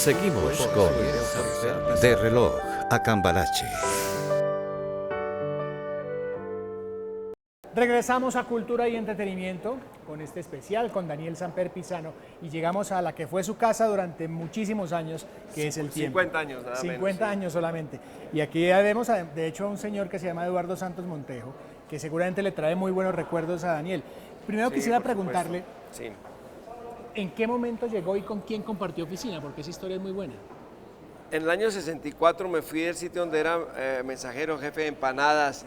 Seguimos con De Reloj a Cambalache. Regresamos a Cultura y Entretenimiento con este especial con Daniel Samper Pizano y llegamos a la que fue su casa durante muchísimos años, que es el tiempo. 50 años, nada 50 menos, sí. años solamente. Y aquí ya vemos, de hecho, a un señor que se llama Eduardo Santos Montejo, que seguramente le trae muy buenos recuerdos a Daniel. Primero Sí, quisiera por supuesto. preguntarle, Sí. ¿en qué momento llegó y con quién compartió oficina? Porque esa historia es muy buena. En el año 64 me fui del sitio donde era mensajero, jefe de empanadas,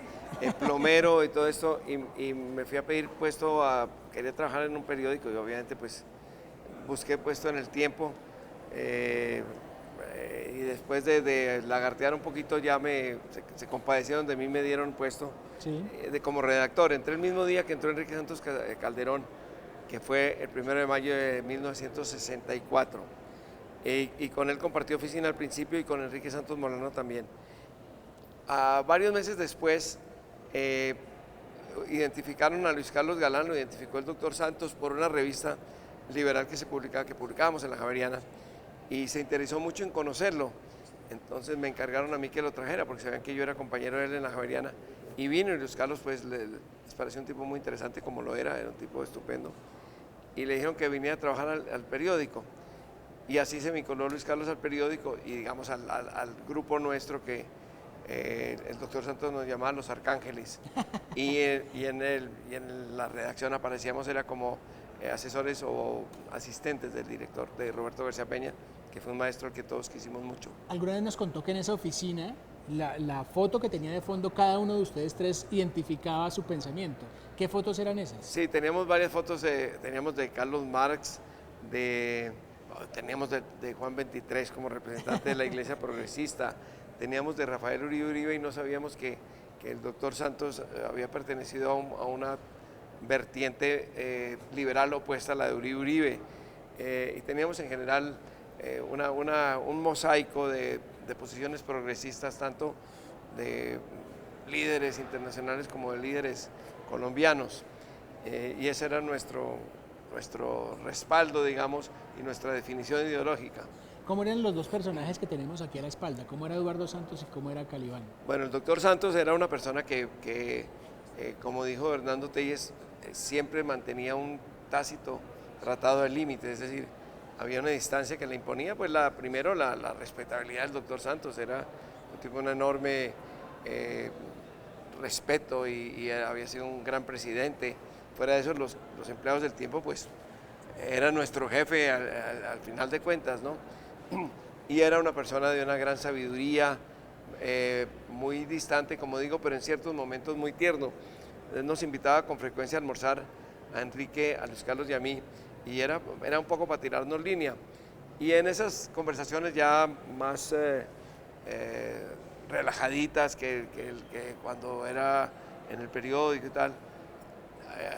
plomero y todo esto, y me fui a pedir puesto quería trabajar en un periódico y obviamente pues busqué puesto en El Tiempo, y después de lagartear un poquito ya se compadecieron de mí, me dieron puesto Sí. como redactor. Entré el mismo día que entró Enrique Santos Calderón, que fue el 1 de mayo de 1964. Y con él compartí oficina al principio y con Enrique Santos Molano también. Varios meses después identificaron a Luis Carlos Galán, lo identificó el doctor Santos por una revista liberal que publicábamos en La Javeriana, y se interesó mucho en conocerlo. Entonces me encargaron a mí que lo trajera porque sabían que yo era compañero de él en La Javeriana, y vino, y Luis Carlos pues les pareció un tipo muy interesante como lo era un tipo estupendo, y le dijeron que viniera a trabajar al periódico. Y así se vinculó Luis Carlos al periódico y digamos al grupo nuestro que el doctor Santos nos llamaba Los Arcángeles. Y en la redacción aparecíamos, era como asesores o asistentes del director, de Roberto García Peña, que fue un maestro al que todos quisimos mucho. Alguna vez nos contó que en esa oficina la foto que tenía de fondo cada uno de ustedes tres identificaba su pensamiento. ¿Qué fotos eran esas? Sí, teníamos varias fotos, teníamos de Carlos Marx, teníamos de Juan 23 como representante de la Iglesia Progresista, teníamos de Rafael Uribe, y no sabíamos que el doctor Santos había pertenecido a una vertiente liberal opuesta a la de Uribe. Y teníamos en general un mosaico de posiciones progresistas, tanto de líderes internacionales como de líderes colombianos. Y ese era nuestro respaldo, digamos, y nuestra definición ideológica. ¿Cómo eran los dos personajes que tenemos aquí a la espalda? ¿Cómo era Eduardo Santos y cómo era Calibán? Bueno, el doctor Santos era una persona que como dijo Hernando Telles, siempre mantenía un tácito tratado del límite, es decir, había una distancia que le imponía, pues primero la respetabilidad del doctor Santos, era un tipo de un enorme respeto y había sido un gran presidente. Fuera de eso, los empleados del Tiempo, pues, era nuestro jefe al final de cuentas, ¿no? Y era una persona de una gran sabiduría, muy distante, como digo, pero en ciertos momentos muy tierno. Nos invitaba con frecuencia a almorzar a Enrique, a Luis Carlos y a mí, y era un poco para tirarnos línea. Y en esas conversaciones ya más relajaditas que cuando era en el periódico y tal,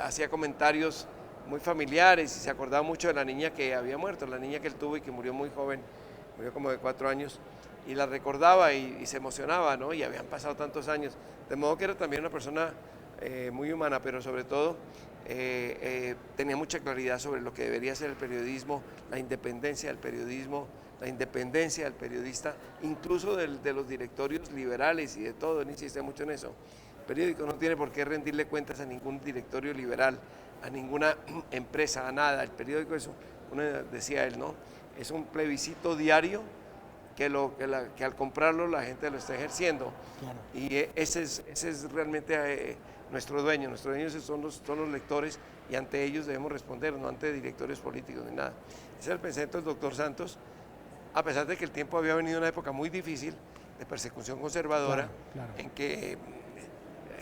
hacía comentarios muy familiares y se acordaba mucho de la niña que había muerto, la niña que él tuvo y que murió muy joven, murió como de 4 años, y la recordaba y se emocionaba, ¿no? Y habían pasado tantos años, de modo que era también una persona muy humana, pero sobre todo tenía mucha claridad sobre lo que debería ser el periodismo, la independencia del periodismo, la independencia del periodista, incluso de los directorios liberales y de todo. Él insiste mucho en eso. El periódico no tiene por qué rendirle cuentas a ningún directorio liberal, a ninguna empresa, a nada. El periódico es, decía él, ¿no? Es un plebiscito diario que al comprarlo la gente lo está ejerciendo. Claro. Y ese es realmente nuestros dueños son los lectores, y ante ellos debemos responder, no ante directores políticos ni nada. Ese es el pensamiento del doctor Santos, a pesar de que el Tiempo había venido una época muy difícil de persecución conservadora, claro. En que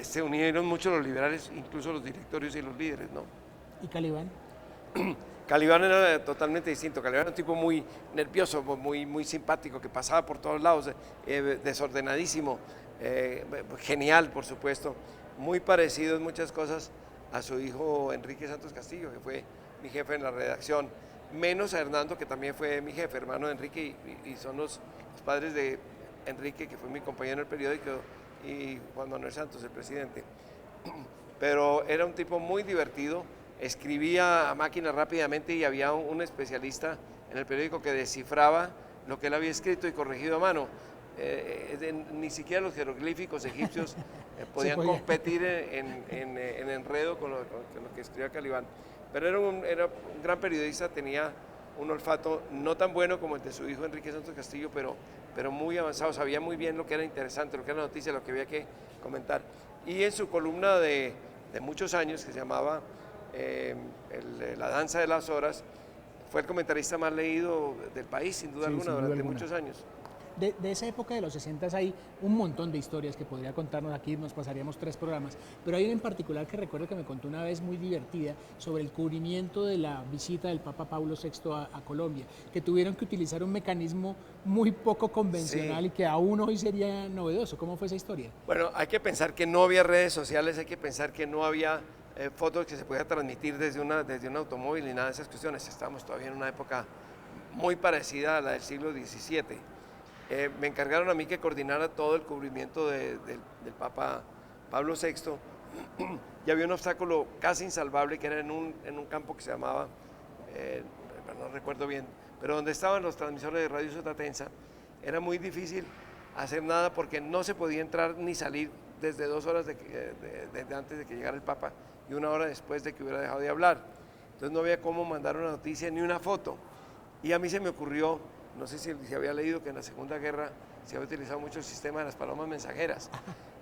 se unieron mucho los liberales, incluso los directorios y los líderes, ¿no? ¿Y Calibán? Calibán era totalmente distinto. Calibán era un tipo muy nervioso, muy simpático, que pasaba por todos lados, desordenadísimo, genial, por supuesto, muy parecido en muchas cosas a su hijo Enrique Santos Castillo, que fue mi jefe en la redacción, menos a Hernando, que también fue mi jefe, hermano de Enrique, y son los padres de Enrique, que fue mi compañero en el periódico, y Juan Manuel Santos, el presidente. Pero era un tipo muy divertido, escribía a máquina rápidamente, y había un especialista en el periódico que descifraba lo que él había escrito y corregido a mano. Ni siquiera los jeroglíficos egipcios podían competir en enredo con lo que escribía Calibán. Pero era un gran periodista, tenía un olfato no tan bueno como el de su hijo Enrique Santos Castillo, pero muy avanzado, sabía muy bien lo que era interesante, lo que era noticia, lo que había que comentar. Y en su columna de muchos años, que se llamaba La danza de las horas, fue el comentarista más leído del país, sin duda alguna, durante muchos años. De esa época de los 60 hay un montón de historias que podría contarnos aquí, nos pasaríamos 3 programas, pero hay una en particular que recuerdo que me contó una vez muy divertida sobre el cubrimiento de la visita del Papa Pablo VI a Colombia, que tuvieron que utilizar un mecanismo muy poco convencional y que aún hoy sería novedoso. ¿Cómo fue esa historia? Bueno, hay que pensar que no había redes sociales, hay que pensar que no había fotos que se podía transmitir desde un automóvil y nada de esas cuestiones. Estamos todavía en una época muy parecida a la del siglo XVII. Me encargaron a mí que coordinara todo el cubrimiento del Papa Pablo VI y había un obstáculo casi insalvable que era en un campo que se llamaba, no recuerdo bien, pero donde estaban los transmisores de Radio Sotatensa. Era muy difícil hacer nada porque no se podía entrar ni salir desde 2 horas desde antes de que llegara el Papa y 1 hora después de que hubiera dejado de hablar. Entonces no había cómo mandar una noticia ni una foto. Y a mí se me ocurrió, no sé si había leído que en la Segunda Guerra se había utilizado mucho el sistema de las palomas mensajeras.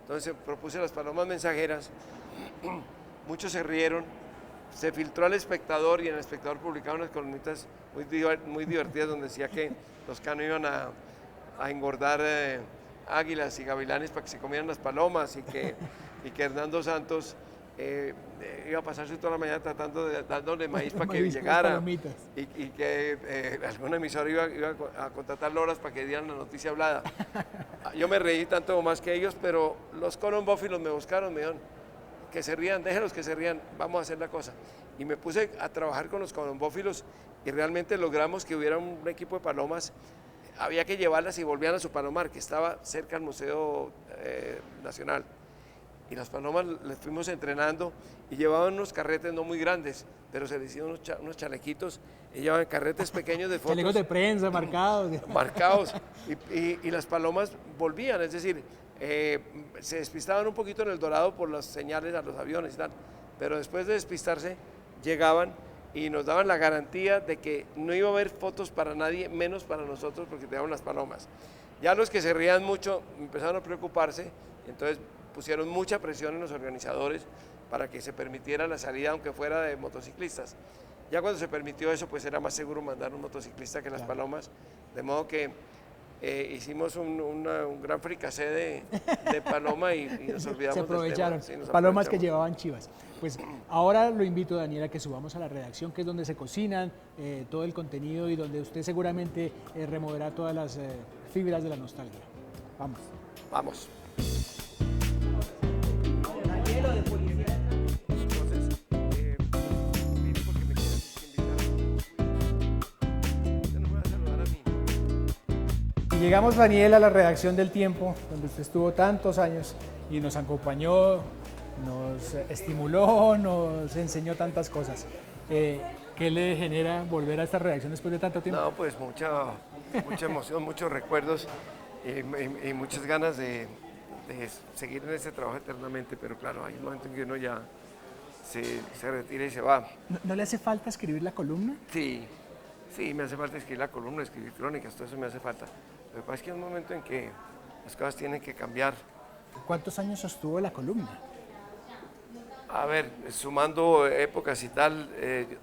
Entonces propuse las palomas mensajeras, muchos se rieron, se filtró al Espectador y en el Espectador publicaron unas columnitas muy divertidas donde decía que los Cano iban a engordar águilas y gavilanes para que se comieran las palomas y que Hernando Santos iba a pasarse toda la mañana dándole maíz para que llegara y que alguna emisora iba a contratar loras para que dieran la noticia hablada. Yo me reí tanto o más que ellos, pero los colombófilos me buscaron, me dijeron que se rían, déjenlos que se rían, vamos a hacer la cosa. Y me puse a trabajar con los colombófilos y realmente logramos que hubiera un equipo de palomas. Había que llevarlas y volvían a su palomar, que estaba cerca del Museo Nacional. Y las palomas les fuimos entrenando y llevaban unos carretes no muy grandes, pero se les hicieron unos chalequitos y llevaban carretes pequeños de fotos. Chalecos de prensa marcados. Marcados. Y las palomas volvían, es decir, se despistaban un poquito en El Dorado por las señales a los aviones y tal, pero después de despistarse llegaban y nos daban la garantía de que no iba a haber fotos para nadie, menos para nosotros, porque teníamos las palomas. Ya los que se rían mucho empezaron a preocuparse, entonces pusieron mucha presión en los organizadores para que se permitiera la salida, aunque fuera de motociclistas. Ya cuando se permitió eso, pues era más seguro mandar un motociclista que las palomas, de modo que hicimos un gran fricasé de paloma y nos olvidamos se aprovecharon, del tema. Sí, palomas que llevaban chivas. Pues ahora lo invito, Daniel, a que subamos a la redacción, que es donde se cocinan todo el contenido y donde usted seguramente removerá todas las fibras de la nostalgia. Vamos. Vamos. Y llegamos, Daniel, a la redacción del Tiempo, donde usted estuvo tantos años y nos acompañó, nos estimuló, nos enseñó tantas cosas. ¿Qué le genera volver a esta redacción después de tanto tiempo? No, pues mucha emoción, muchos recuerdos y muchas ganas de seguir en ese trabajo eternamente, pero claro, hay un momento en que uno ya se retira y se va. ¿No le hace falta escribir la columna? Sí, me hace falta escribir la columna, escribir crónicas, todo eso me hace falta. Lo que pasa es que hay un momento en que las cosas tienen que cambiar. ¿Cuántos años sostuvo la columna? A ver, sumando épocas y tal,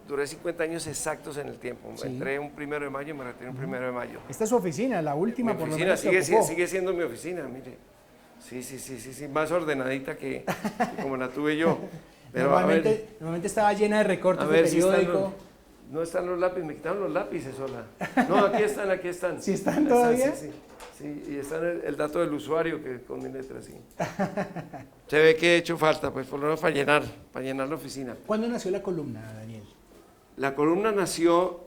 duré 50 años exactos en el Tiempo. Sí. Entré un 1 de mayo y me retiré un 1 de mayo. Esta es su oficina, la última, por lo menos. Sigue siendo mi oficina, mire. Sí, más ordenadita que como la tuve yo. Pero normalmente estaba llena de recortes de periódico. No están los lápices, me quitaron los lápices sola. No, aquí están. ¿Sí están todavía? Sí, y está el dato del usuario que con mi letra, sí. Se ve que he hecho falta, pues por lo menos para llenar la oficina. ¿Cuándo nació la columna, Daniel? La columna nació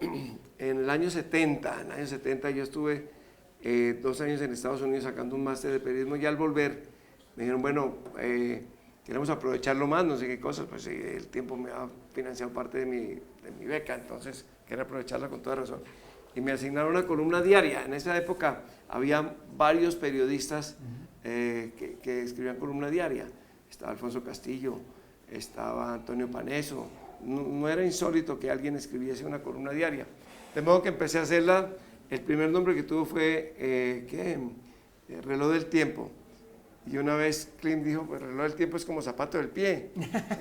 en el año 70. En el año 70 yo estuve 2 años en Estados Unidos sacando un máster de periodismo y al volver me dijeron, bueno, queremos aprovecharlo más, no sé qué cosas, pues el Tiempo me ha financiado parte de mi beca, entonces quería aprovecharla con toda razón. y me asignaron una columna diaria. En esa época había varios periodistas que escribían columna diaria. Estaba Alfonso Castillo, estaba Antonio Paneso. No era insólito que alguien escribiese una columna diaria. De modo que empecé a hacerla. El primer nombre que tuvo fue Reloj del Tiempo. Y una vez Klim dijo, pues reloj del tiempo es como zapato del pie.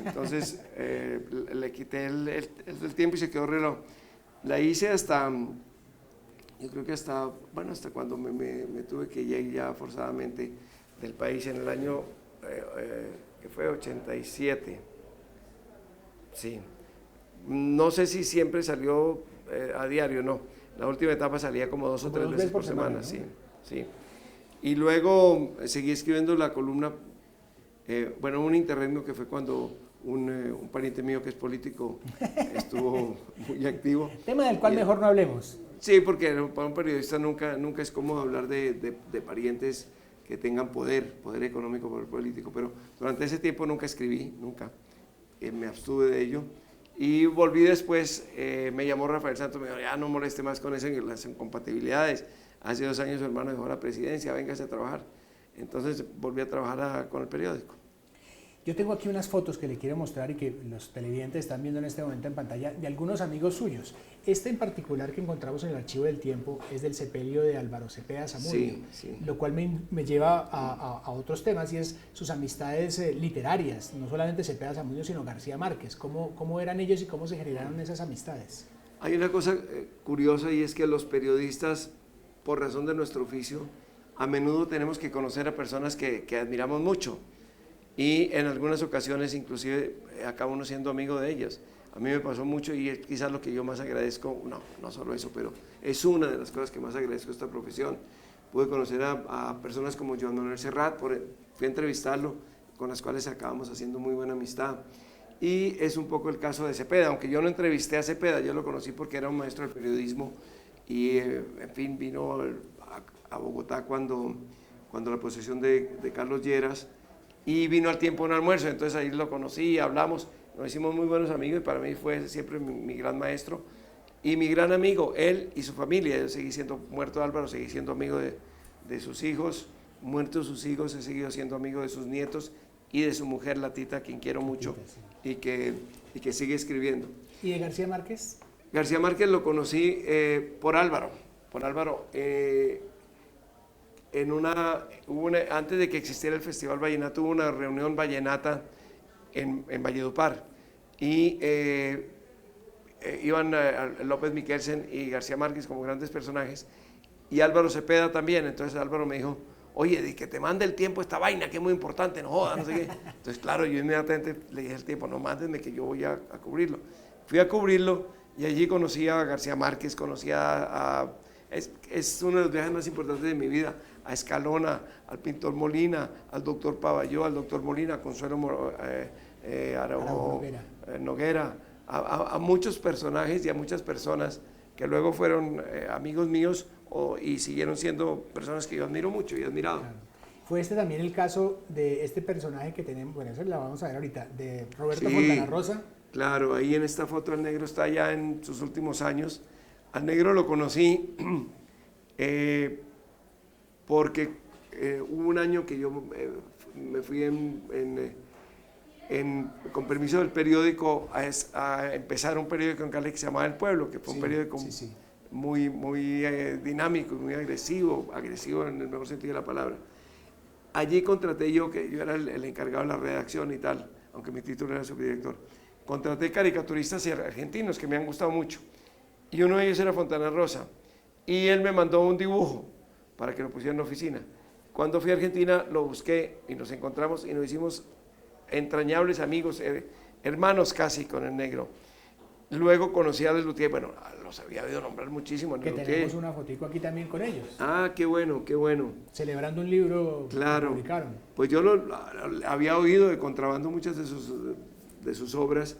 Entonces le quité el del tiempo y se quedó reloj. La hice hasta, yo creo que hasta cuando me tuve que ir ya forzadamente del país en el año, que fue 87. Sí. No sé si siempre salió a diario, no. La última etapa salía como 2 o 3 veces por semana, ¿no? Sí, sí. Y luego seguí escribiendo la columna, un interregno que fue cuando un pariente mío que es político estuvo muy activo. Tema del cual mejor no hablemos. Sí, porque para un periodista nunca es cómodo hablar de parientes que tengan poder económico, poder político, pero durante ese tiempo nunca escribí, nunca, me abstuve de ello. Y volví después, me llamó Rafael Santos, me dijo, ya no moleste más con las incompatibilidades. Hace 2 años su hermano dejó la presidencia, véngase a trabajar. Entonces volví a trabajar con el periódico. Yo tengo aquí unas fotos que le quiero mostrar y que los televidentes están viendo en este momento en pantalla de algunos amigos suyos. Este en particular que encontramos en el Archivo del Tiempo es del sepelio de Álvaro Cepeda Zamudio, sí. Lo cual me lleva a otros temas y es sus amistades literarias, no solamente Cepeda Zamudio sino García Márquez. ¿Cómo eran ellos y cómo se generaron esas amistades? Hay una cosa curiosa y es que los periodistas, por razón de nuestro oficio, a menudo tenemos que conocer a personas que admiramos mucho y en algunas ocasiones inclusive acaba uno siendo amigo de ellas. A mí me pasó mucho y es quizás lo que yo más agradezco, no solo eso, pero es una de las cosas que más agradezco esta profesión. Pude conocer a personas como Joan Manuel Serrat, fui a entrevistarlo, con las cuales acabamos haciendo muy buena amistad. Y es un poco el caso de Cepeda, aunque yo no entrevisté a Cepeda, yo lo conocí porque era un maestro del periodismo y en fin vino a Bogotá cuando la posesión de Carlos Lleras y vino al tiempo a un almuerzo, entonces ahí lo conocí, hablamos, nos hicimos muy buenos amigos y para mí fue siempre mi gran maestro y mi gran amigo, él y su familia. Yo seguí siendo, muerto Álvaro, seguí siendo amigo de sus hijos, muertos sus hijos, he seguido siendo amigo de sus nietos y de su mujer, la Tita, a quien quiero mucho y que sigue escribiendo. ¿Y de García Márquez? García Márquez lo conocí por Álvaro, antes de que existiera el Festival Vallenato, hubo una reunión vallenata en Valledupar y iban López Miquelsen y García Márquez como grandes personajes y Álvaro Cepeda también. Entonces Álvaro me dijo, oye, de que te mande el tiempo esta vaina, que es muy importante, no jodas, no sé qué. Entonces claro, yo inmediatamente le dije al tiempo, no mándenme que yo voy a cubrirlo. Fui a cubrirlo y allí conocí a García Márquez, es uno de los viajes más importantes de mi vida, a Escalona, al pintor Molina, al doctor Pavalló, al doctor Molina, a Consuelo Araujo Noguera, a muchos personajes y a muchas personas que luego fueron amigos míos y siguieron siendo personas que yo admiro mucho y he admirado. Claro. Fue también el caso de este personaje que tenemos, bueno, eso la vamos a ver ahorita, de Roberto Fontana Rosa. Claro, ahí en esta foto el negro está ya en sus últimos años. Al negro lo conocí porque hubo un año que yo me fui con permiso del periódico a empezar un periódico en Cali que se llamaba El Pueblo, que fue un periódico muy dinámico y muy agresivo en el mejor sentido de la palabra. Allí contraté yo, que yo era el encargado de la redacción y tal, aunque mi título era subdirector, contraté caricaturistas argentinos que me han gustado mucho. Y uno de ellos era Fontana Rosa. Y él me mandó un dibujo para que lo pusiera en la oficina. Cuando fui a Argentina lo busqué y nos encontramos y nos hicimos entrañables amigos, hermanos casi con el negro. Luego conocí a Lelutier, bueno, los había oído nombrar muchísimo. Que tenemos una fotico aquí también con ellos. Ah, qué bueno, qué bueno. Celebrando un libro que publicaron. Pues yo había oído de contrabando muchas de sus obras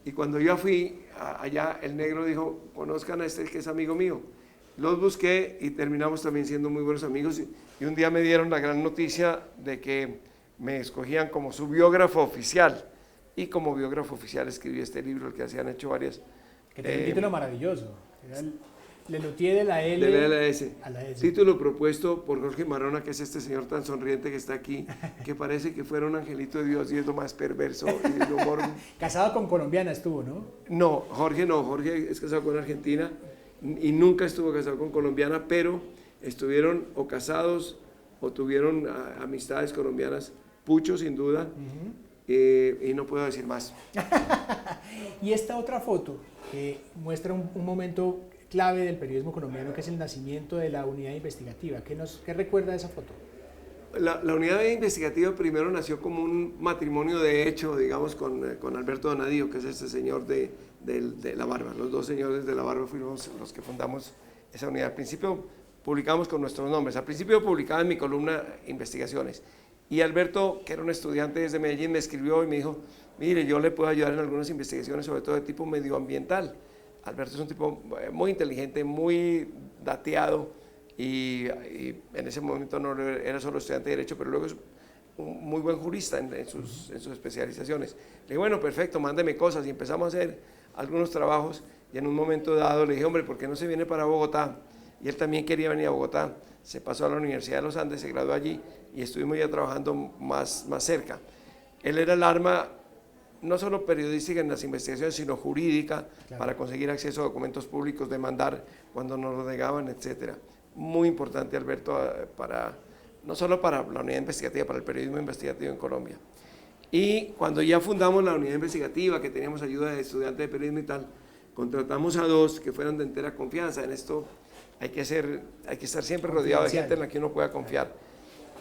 y cuando yo fui allá, el negro dijo, conozcan a este que es amigo mío. Los busqué y terminamos también siendo muy buenos amigos y un día me dieron la gran noticia de que me escogían como su biógrafo oficial. Y como biógrafo oficial escribí este libro, el que se han hecho varias. Que tiene un título maravilloso. Lelutier de la L de la S. a la S. Título propuesto por Jorge Marona, que es este señor tan sonriente que está aquí, que parece que fuera un angelito de Dios y es lo más perverso y el humor. Casado con colombiana estuvo, ¿no? No, Jorge es casado con argentina y nunca estuvo casado con colombiana, pero estuvieron o casados o tuvieron amistades colombianas, Pucho sin duda, y no puedo decir más. Y esta otra foto que muestra un momento clave del periodismo colombiano, que es el nacimiento de la unidad investigativa. ¿Qué recuerda de esa foto? La unidad investigativa primero nació como un matrimonio de hecho, digamos, con Alberto Donadío, que es este señor de la barba. Los dos señores de la barba fuimos los que fundamos esa unidad. Al principio publicamos con nuestros nombres. Al principio publicaba en mi columna investigaciones. Y Alberto, que era un estudiante desde Medellín, me escribió y me dijo, mire, yo le puedo ayudar en algunas investigaciones, sobre todo de tipo medioambiental. Alberto es un tipo muy inteligente, muy dateado y en ese momento no era solo estudiante de Derecho, pero luego es un muy buen jurista en sus especializaciones. Le dije, bueno, perfecto, mándeme cosas y empezamos a hacer algunos trabajos y en un momento dado le dije, hombre, ¿por qué no se viene para Bogotá? Y él también quería venir a Bogotá, se pasó a la Universidad de los Andes, se graduó allí y estuvimos ya trabajando más cerca. Él era el arma no solo periodística en las investigaciones, sino jurídica, claro, para conseguir acceso a documentos públicos, demandar cuando nos lo negaban, etc. Muy importante, Alberto, no solo para la unidad investigativa, para el periodismo investigativo en Colombia. Y cuando ya fundamos la unidad investigativa, que teníamos ayuda de estudiantes de periodismo y tal, contratamos a dos que fueran de entera confianza. En esto hay que estar siempre rodeado de gente en la que uno pueda confiar.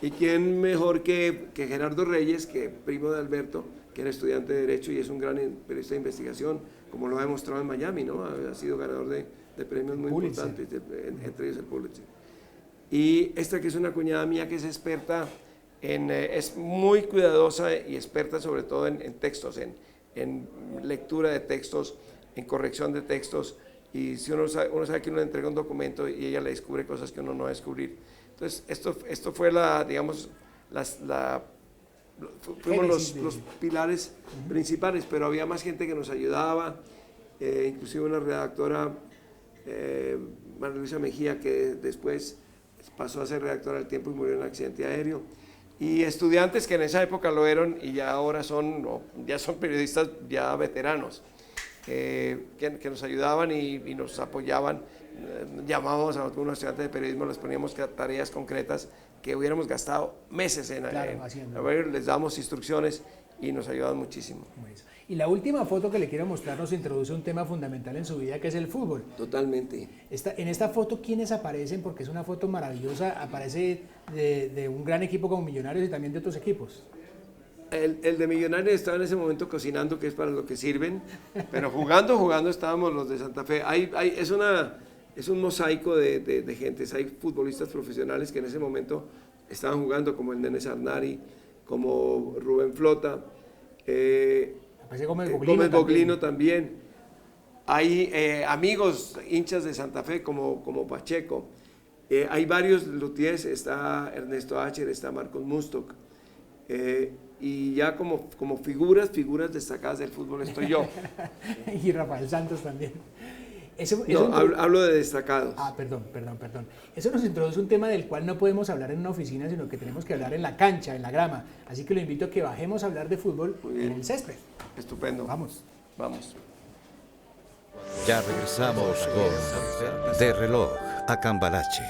¿Y quién mejor que Gerardo Reyes, que primo de Alberto, que era estudiante de Derecho y es un gran periodista de investigación, como lo ha demostrado en Miami, ¿no? Ha sido ganador de premios muy importantes, entre ellos el Pulitzer. Y esta que es una cuñada mía que es experta es muy cuidadosa y experta sobre todo en textos, en lectura de textos, en corrección de textos, y si uno sabe que uno le entrega un documento y ella le descubre cosas que uno no va a descubrir. Entonces, esto fue fuimos los pilares principales, pero había más gente que nos ayudaba, inclusive una redactora, María Luisa Mejía, que después pasó a ser redactora del Tiempo y murió en un accidente aéreo, y estudiantes que en esa época lo eran y ya ahora son periodistas ya veteranos, que nos ayudaban y nos apoyaban. Llamábamos a algunos estudiantes de periodismo, les poníamos tareas concretas que hubiéramos gastado meses les damos instrucciones y nos ayudaban muchísimo. Y la última foto que le quiero mostrar nos introduce un tema fundamental en su vida, que es el fútbol. Totalmente. En esta foto, ¿quiénes aparecen? Porque es una foto maravillosa, aparece de un gran equipo como Millonarios y también de otros equipos. El de Millonarios estaba en ese momento cocinando, que es para lo que sirven, pero jugando estábamos los de Santa Fe. Es un mosaico de gentes. Hay futbolistas profesionales que en ese momento estaban jugando, como el Nene Sarnari, como Rubén Flota, Gómez Boglino también. Hay amigos hinchas de Santa Fe como Pacheco. Hay varios luthiers, está Ernesto Acher, está Marcos Mustok. Y ya como figuras destacadas del fútbol estoy yo. Y Rafael Santos también. Hablo de destacados. Perdón. Eso nos introduce un tema del cual no podemos hablar en una oficina, sino que tenemos que hablar en la cancha, en la grama. Así que lo invito a que bajemos a hablar de fútbol en el césped. Estupendo. Vamos. Ya regresamos con De Reloj a Cambalache.